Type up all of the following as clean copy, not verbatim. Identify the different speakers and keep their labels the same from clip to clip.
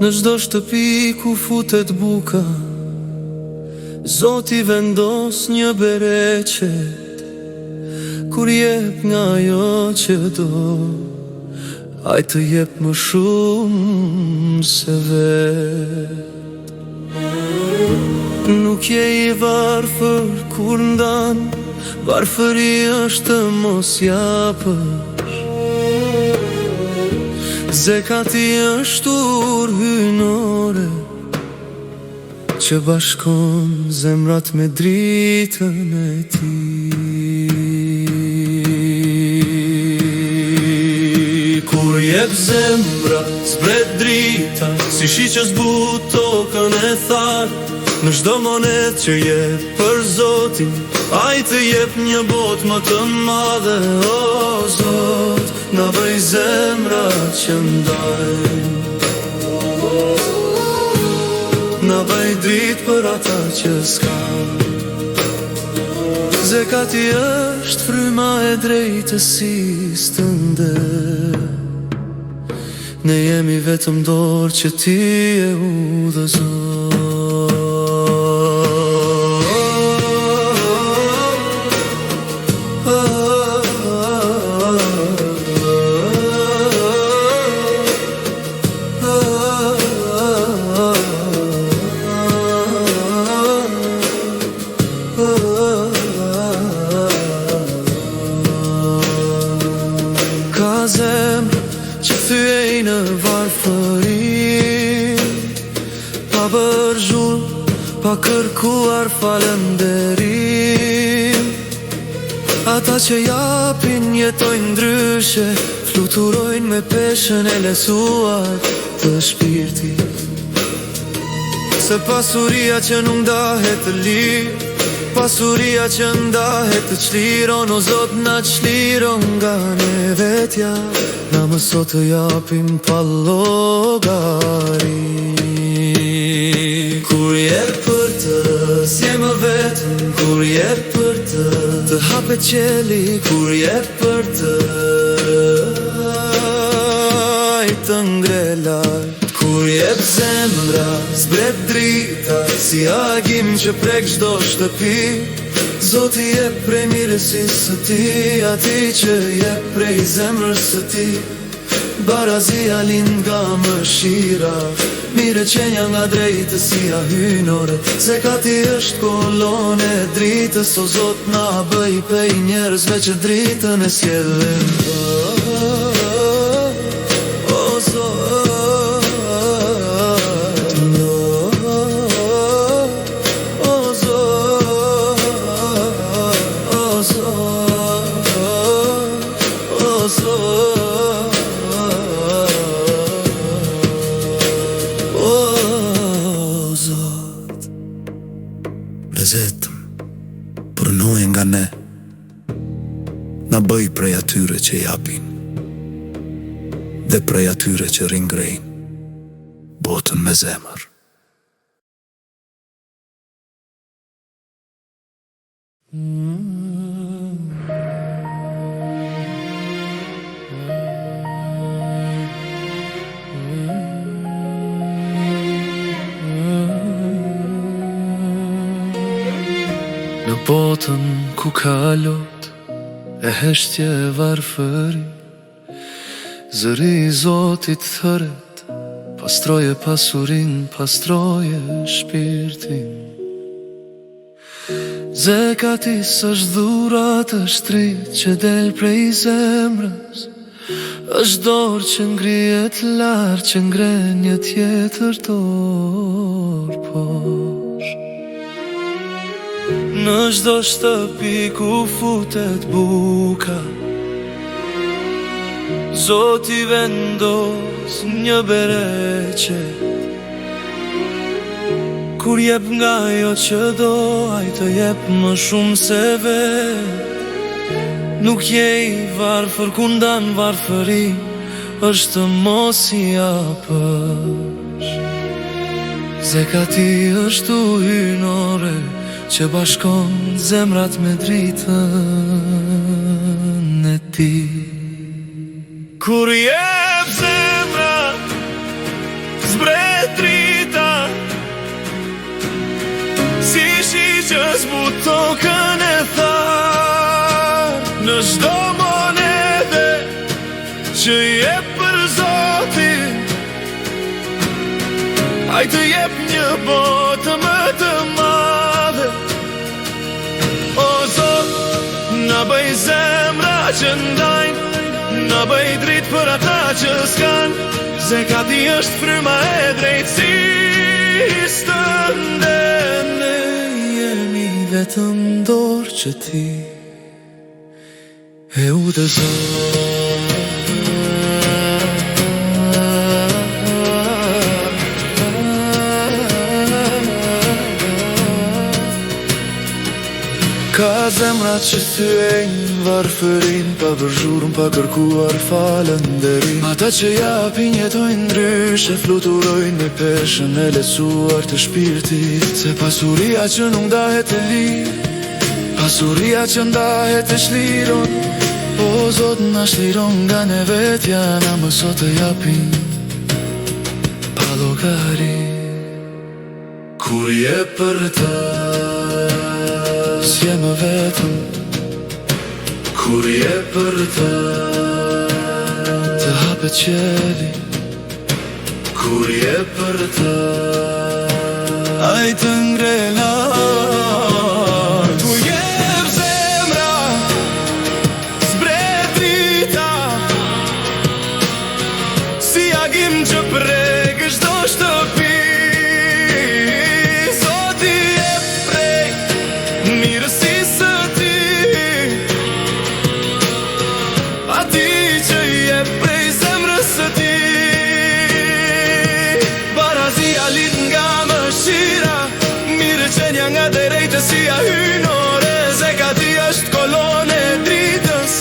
Speaker 1: Në çdo shtëpi ku futet buka, Zoti vendos një bereqet. Kur jep nga ajo që do, ai të jep më shumë se vet. Nuk je i varfër kur ndan, varfëri është të mos japësh. Zekati është urhynore që bashkon zemrat me dritën e tij. Kur jep zemra, zbret drita, si shi që zbut tokën e thar. Në çdo monet që jep për Zotin, ai të jep një botë më të madhe. O Zot, na bëj zemra që ndajnë, na bëj dritë për ata që s'kan. Zekati është fryma e drejtësisë tënde. Ne jemi vetëm dorë që ti e udhëzon. Ka zemrë që thyej në varfëri, pa bërgjur, pa kërkuar falënderim. Ata që japin jetojnë ndryshe, fluturojnë me peshën e lesuar të shpirtit. Se pasuria që nuk ndahet të lirë, pasuria që ndahet të qliron, o Zot na qliron nga ne vetja. Na mëso të japim pa llogari. Kur jep për të, s'je më vetëm. Kur jep për të hapet qeli. Kur jep për të, ai të ngre lart. Kur jep zemra, zbret drita, si agim që prek çdo shtëpi. Zoti jep prej mirësisë së tij, ati që jep prej zemrës së tij. Barazia lind nga mëshira, mirëqenia nga drejtësia hynore. Zekati është kolonë e dritës, o Zot na bëj pej njerëzve që dritën e sjellin. O Zot, vetëm përnoj nga ne, na bëj prej atyre që japin dhe prej atyre që ringrejnë botën me zemër. Në botën ku ka lot e heshtje e varfëri, zëri i Zotit thëret, pastroje pasurin, pastroje shpirtin. Zekati s'është dhurat, është dritë që del prej zemrës, është dorë që ngrihet lart, që ngren një tjetër dorë poshtë. Në çdo shtëpi ku futet buka, Zoti vendos një bereqet. Kur jep nga ajo që do, ai të jep më shumë se vet. Nuk je i varfër ku ndan varfëri, është mos i japësh. Zekati është ujnore që bashkon zemrat me dritën e tij. Kur jep zemra, zbret fut tokën e tharë në çdo monedhe që jep për Zotin. Ai të jep një botë më të madhe. O Zot, na bëj zemra që ndajnë, na bëj dritë për ata që s'kan. Zekati është fryma e drejtësisë tënde. Ne jemi vetëm dorë që ti e udhëzon. Ka zemrat që thyen varfërin, pa vërzhurën, pa kërkuar falënderim. Ata që japin jetojnë ndryshe, fluturojnë me peshën e lecuar të shpirtit. Se pasuria që nuk ndahet e lirë, pasuria që ndahet e shliron. O Zot, na shliron nga ne vetja, na mëso të japin pa llogari. Kur je për ta, s'je më vetëm. Kur je për ta, të hapet qeli. Kur je për ta, ai të ngrelar. Tu jep zemra, zbret drita, si agim që prek çdo shtëpi. Zoti jep prej mirësisë së ti, ati që jep prej zemrës së ti. Barazia lit nga mëshira, mirëqenia nga drejtësia hynore. Zekati është kolonë e dritës.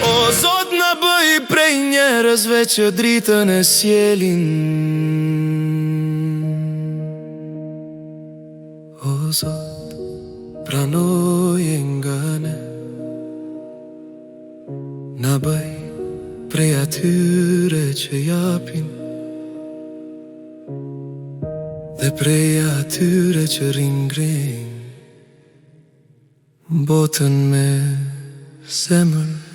Speaker 1: O Zot, na bëj prej njerëzve që dritën e sjelin. O Zot, pranoje nga ne, na bëj prej atyre që japin, dhe prej atyre që ringrin botën me zemër.